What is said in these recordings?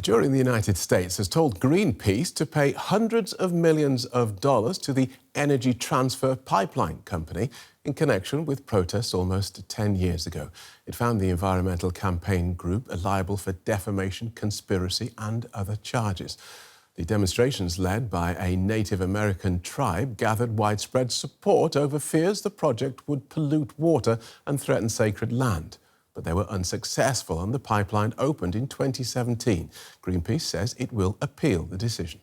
jury in the United States has told Greenpeace to pay hundreds of millions of dollars to the Energy Transfer Pipeline company in connection with protests almost 10 years ago. It found the environmental campaign group liable for defamation, conspiracy and other charges. The demonstrations, led by a Native American tribe, gathered widespread support over fears the project would pollute water and threaten sacred land. But they were unsuccessful and the pipeline opened in 2017. Greenpeace says it will appeal the decision.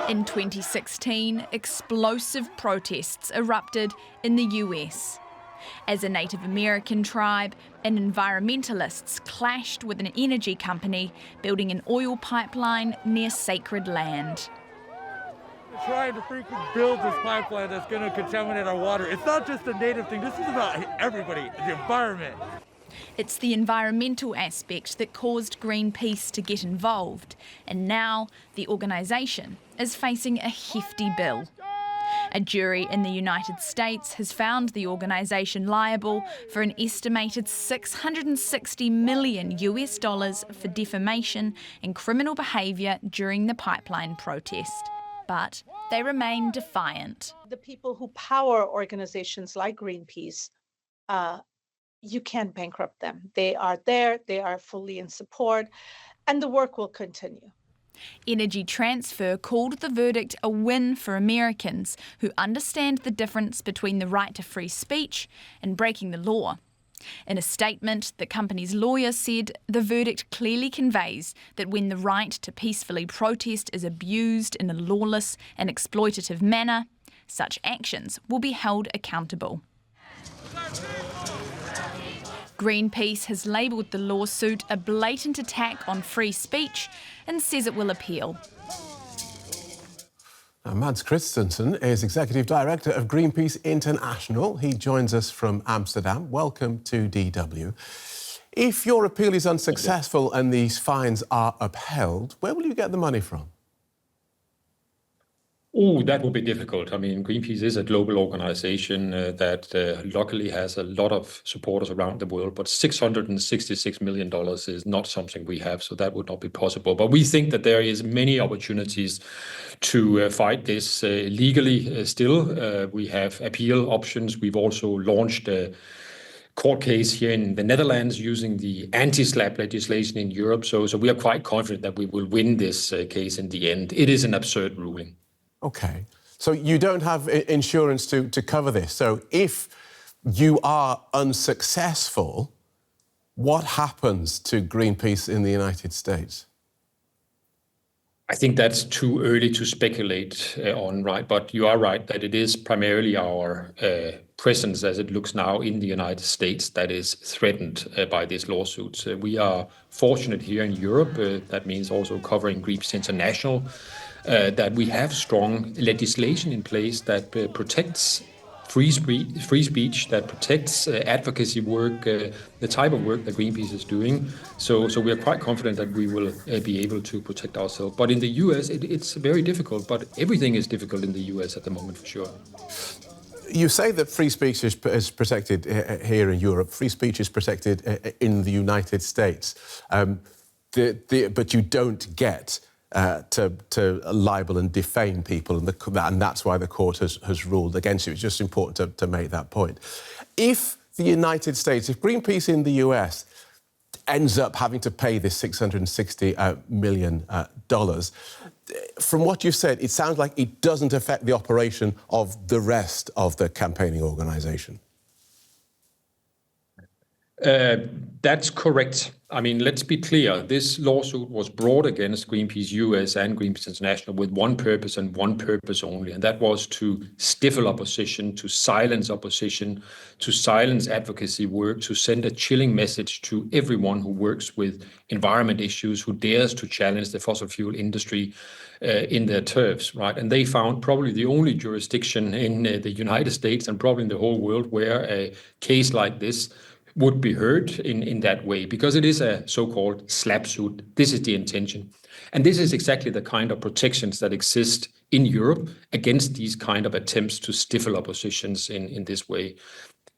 In 2016, explosive protests erupted in the US. As a Native American tribe and environmentalists clashed with an energy company building an oil pipeline near sacred land. Trying to freaking build this pipeline that's going to contaminate our water. It's not just a native thing, this is about everybody, the environment. It's the environmental aspect that caused Greenpeace to get involved, and now the organisation is facing a hefty bill. A jury in the United States has found the organisation liable for an estimated $660 million for defamation and criminal behaviour during the pipeline protest. But they remain defiant. The people who power organizations like Greenpeace, you can't bankrupt them. They are there, they are fully in support, and the work will continue. Energy Transfer called the verdict a win for Americans who understand the difference between the right to free speech and breaking the law. In a statement, the company's lawyer said the verdict clearly conveys that when the right to peacefully protest is abused in a lawless and exploitative manner, such actions will be held accountable. Greenpeace has labelled the lawsuit a blatant attack on free speech and says it will appeal. Now, Mads Christensen is Executive Director of Greenpeace International. He joins us from Amsterdam. Welcome to DW. If your appeal is unsuccessful and these fines are upheld, where will you get the money from? Oh, that will be difficult. I mean, Greenpeace is a global organization that luckily has a lot of supporters around the world, but $666 million is not something we have, so that would not be possible. But we think that there is many opportunities to fight this legally still. We have appeal options. We've also launched a court case here in the Netherlands using the anti-SLAPP legislation in Europe. So we are quite confident that we will win this case in the end. It is an absurd ruling. OK. So you don't have insurance to cover this. So if you are unsuccessful, what happens to Greenpeace in the United States? I think that's too early to speculate on, right? But you are right that it is primarily our presence as it looks now in the United States that is threatened by this lawsuit. We are fortunate here in Europe, that means also covering Greenpeace International, that we have strong legislation in place that protects free speech, that protects advocacy work, the type of work that Greenpeace is doing. So we are quite confident that we will be able to protect ourselves. But in the US, it's very difficult, but everything is difficult in the US at the moment, for sure. You say that free speech is protected here in Europe. Free speech is protected in the United States. But you don't get to libel and defame people, and that's why the court has ruled against you. It's just important to make that point. If the United States, if Greenpeace in the US ends up having to pay this $660 million, from what you've said, it sounds like it doesn't affect the operation of the rest of the campaigning organisation. That's correct. I mean, let's be clear. This lawsuit was brought against Greenpeace US and Greenpeace International with one purpose and one purpose only, and that was to stifle opposition, to silence opposition, to silence advocacy work, to send a chilling message to everyone who works with environment issues, who dares to challenge the fossil fuel industry in their turfs, right? And they found probably the only jurisdiction in the United States and probably in the whole world where a case like this would be heard in that way, because it is a so-called SLAPP suit. This is the intention. And this is exactly the kind of protections that exist in Europe against these kind of attempts to stifle oppositions in this way.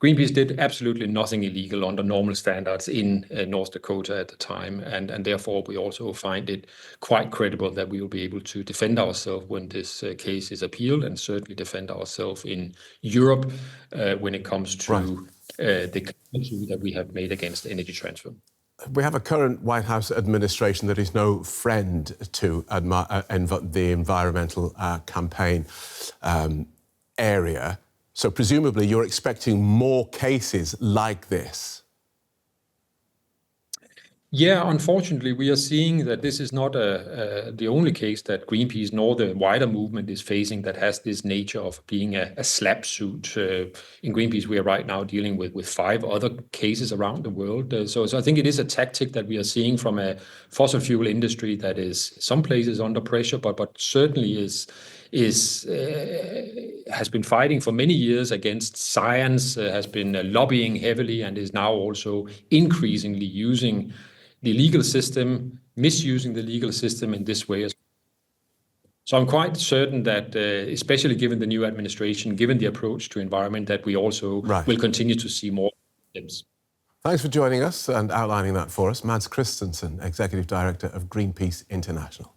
Greenpeace did absolutely nothing illegal under normal standards in North Dakota at the time, and therefore we also find it quite credible that we will be able to defend ourselves when this case is appealed, and certainly defend ourselves in Europe when it comes to the claims that we have made against Energy Transfer. We have a current White House administration that is no friend to the environmental campaign area. So presumably you're expecting more cases like this. Yeah, unfortunately, we are seeing that this is not the only case that Greenpeace nor the wider movement is facing that has this nature of being a slap suit. In Greenpeace, we are right now dealing with 5 other cases around the world. So I think it is a tactic that we are seeing from a fossil fuel industry that is some places under pressure, but certainly has been fighting for many years against science, has been lobbying heavily, and is now also increasingly using the legal system, misusing the legal system in this way. So I'm quite certain that, especially given the new administration, given the approach to environment, that we also will continue to see more attempts. Thanks for joining us and outlining that for us. Mads Christensen, Executive Director of Greenpeace International.